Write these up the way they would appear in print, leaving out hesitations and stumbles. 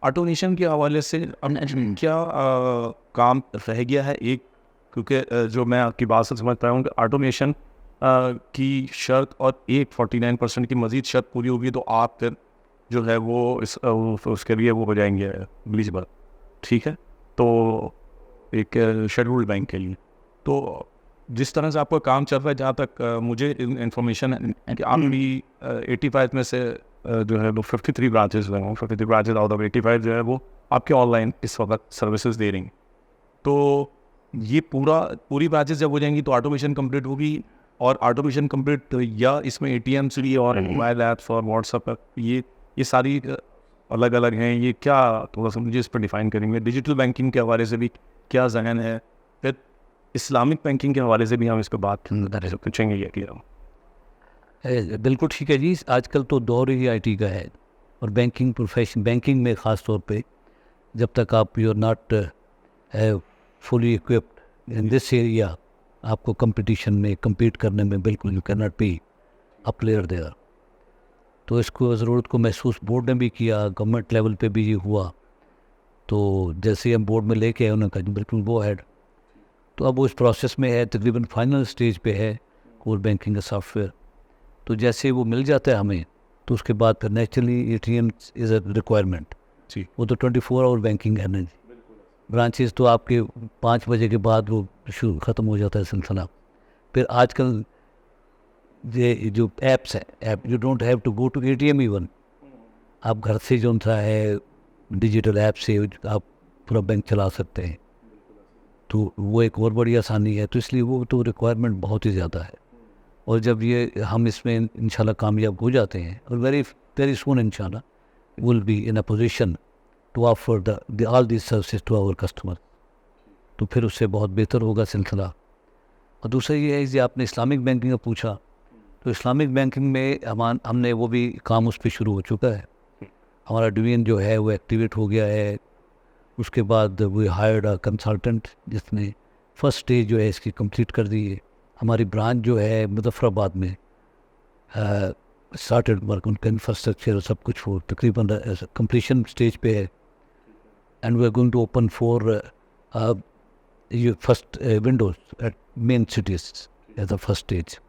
Automation کے حوالے سے اب کیا کام رہ گیا ہے ایک، کیونکہ جو میں آپ کی بات سے سمجھتا ہوں کہ آٹومیشن کی شرط اور ایک 49% کی مزید شرط پوری ہوگی تو آپ پھر جو ہے وہ اس کے لیے وہ ہو جائیں گے ایلیجبل، ٹھیک ہے. تو ایک شیڈولڈ بینک کے لیے تو جس طرح سے آپ کا کام چل رہا ہے، جہاں تک مجھے انفارمیشن ہے کہ آپ بھی 85 میں سے جو ہے وہ 53 برانچز ہیں، 53 برانچز آؤٹ آف 85 جو ہے وہ آپ کے آن لائن اس وقت سروسز دے رہی ہیں. تو یہ پوری برانچز جب ہو جائیں گی تو آٹومیشن کمپلیٹ ہوگی، اور آٹومیشن کمپلیٹ یا اس میں ATMs بھی اور موبائل ایپس اور واٹس ایپ یہ ساری الگ الگ ہیں. یہ کیا تھوڑا سا مجھے اس پر ڈیفائن کریں گے؟ ڈیجیٹل بینکنگ کے حوالے سے بھی کیا ذہن ہے؟ پھر اسلامک بینکنگ کے حوالے سے بھی ہم اس پہ بات پوچھیں گے. یہ کلیئر بالکل ٹھیک ہے جی. آج کل تو دور ہی IT کا ہے، اور بینکنگ پروفیشن، بینکنگ میں خاص طور پہ جب تک آپ you are not fully occupied in this area, آپ کو کمپٹیشن میں کمپیٹ کرنے میں بالکل you can not be a player there. تو اس کو ضرورت کو محسوس بورڈ نے بھی کیا، گورنمنٹ لیول پہ بھی یہ ہوا. تو جیسے ہم بورڈ میں لے کے آئے انہوں نے کہا بالکل گو ہیڈ. تو اب وہ اس پروسیس میں ہے، تقریباً فائنل سٹیج پہ ہے کور بینکنگ کا سافٹ ویئر. تو جیسے وہ مل جاتا ہے ہمیں، تو اس کے بعد پھر naturally ATM is a requirement. جی وہ تو 24 آور بینکنگ ہے نا جی. برانچز تو آپ کے 5 بجے کے بعد وہ ختم ہو جاتا ہے سلسلہ. پھر آج کل یہ جو ایپس ہیں، app you don't have to go to ATM even. آپ گھر سے جو سا ہے ڈیجیٹل ایپ سے آپ پورا بینک چلا سکتے ہیں. تو وہ ایک اور بڑی آسانی ہے. تو اس لیے وہ تو ریکوائرمنٹ بہت ہی زیادہ ہے. اور جب یہ ہم اس میں انشاءاللہ کامیاب ہو جاتے ہیں، اور ویری سون انشاءاللہ will be in a position to offer all these services to our customer. تو پھر اس سے بہت بہتر ہوگا سلسلہ. اور دوسرا یہ ہے کہ آپ نے اسلامک بینکنگ کا پوچھا، تو اسلامک بینکنگ میں ہم نے وہ بھی کام اس پہ شروع ہو چکا ہے. ہمارا ڈویژن جو ہے وہ ایکٹیویٹ ہو گیا ہے. اس کے بعد وی ہائرڈ کنسلٹنٹ جس نے فرسٹ اسٹیج جو ہے اس کی کمپلیٹ کر دی ہے. ہماری برانچ جو ہے مظفر آباد میں اسٹارٹڈ ورک، ان کا انفراسٹرکچر اور سب کچھ وہ تقریباً کمپلیشن اسٹیج پہ ہے. And we are going to open four first windows at main cities as a first stage.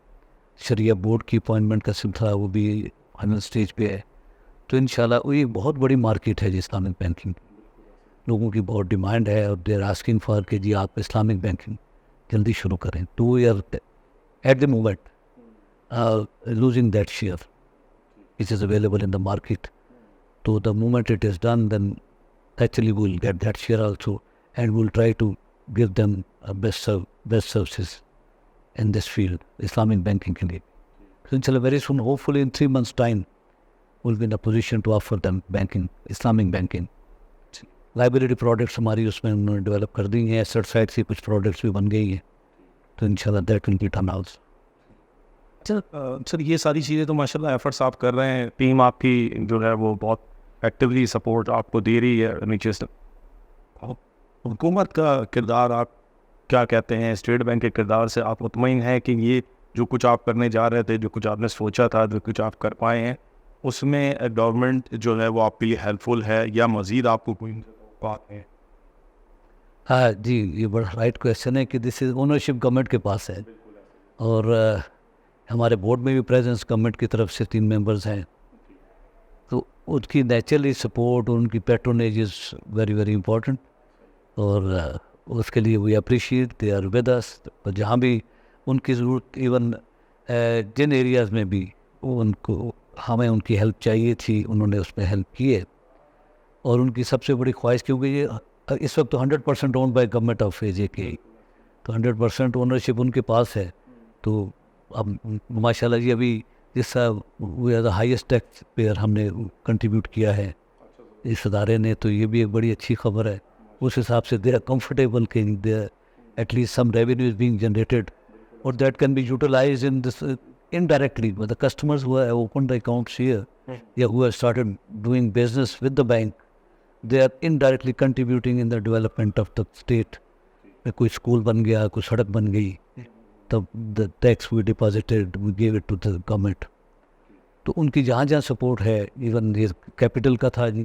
شریعہ بورڈ کی اپوائنٹمنٹ کا سلسلہ وہ بھی فائنل اسٹیج پہ ہے. تو انشاءاللہ وہ ایک بہت بڑی مارکیٹ ہے جی اسلامک بینکنگ. لوگوں کی بہت ڈیمانڈ ہے، اور دے آر آسکنگ فار کہ جی آپ اسلامک بینکنگ جلدی شروع کریں. تو we are at the moment losing that share which is available in the market. So the moment it is done, then actually we'll get that share also, and we'll try to give them best services in this field, Islamic banking ke liye. So inshallah very soon, hopefully in 3 months time, we'll be in a position to offer them banking, Islamic banking. Liability products ہماری اس میں انہوں نے develop کر دی ہیں. Asset side سے کچھ products بھی بن گئی ہیں. تو انشاءاللہ that will be turn out. Sir یہ ساری چیزیں تو ماشاءاللہ ایفرٹس آپ کر رہے ہیں، ٹیم آپ کی جو ہے وہ بہت ایکٹیولی سپورٹ آپ کو دے رہی ہے نیچے سے. حکومت کا کردار آپ کیا کہتے ہیں؟ اسٹیٹ بینک کے کردار سے آپ مطمئن ہیں کہ یہ جو کچھ آپ کرنے جا رہے تھے، جو کچھ آپ نے سوچا تھا، جو کچھ آپ کر پائے ہیں، اس میں گورنمنٹ جو ہے وہ آپ کے لیے ہیلپ فل ہے، یا مزید آپ کو کوئی بات ہے؟ ہاں جی، یہ بڑا رائٹ کویشچن ہے کہ دس از اونرشپ گورنمنٹ کے پاس ہے. اور ہمارے بورڈ میں بھی پریزنس گورنمنٹ کی طرف سے 3 ممبرز ہیں. تو ان کی نیچرلی سپورٹ، ان کی patronage is very very important. اور اس کے لیے we appreciate they are with us. اور جہاں بھی ان کی ضرورت، ایون جن ایریاز میں بھی ان کو ہمیں ان کی ہیلپ چاہیے تھی، انہوں نے اس میں ہیلپ کی ہے. اور ان کی سب سے بڑی خواہش، کیونکہ یہ اس وقت تو 100% اون بائی گورنمنٹ آف AJK، تو 100% اونرشپ ان کے پاس ہے. تو اب ماشاء اللہ جی ابھی جس we are the highest tax payer ہم نے کنٹریبیوٹ کیا ہے اس ادارے نے، تو یہ بھی ایک بڑی اچھی خبر ہے. اس حساب سے دے آر کمفرٹیبل کہ they at least some revenue is being generated, اور that can be utilize in this indirectly with the customers who have opened the accounts here, who have started doing business with the bank. They are indirectly contributing in the development of the state. کوئی school بن گیا، کوئی سڑک بن گئی، تب the tax we deposited, we gave it to the government. تو ان کی جہاں جہاں سپورٹ ہے، ایون یہ کیپٹل کا تھا جی،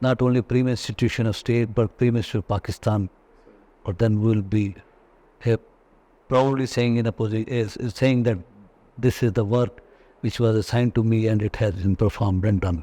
not only prime institution of state but prime institution of Pakistan, or then we will be proudly saying in a position, saying that this is the work which was assigned to me and it has been performed and done.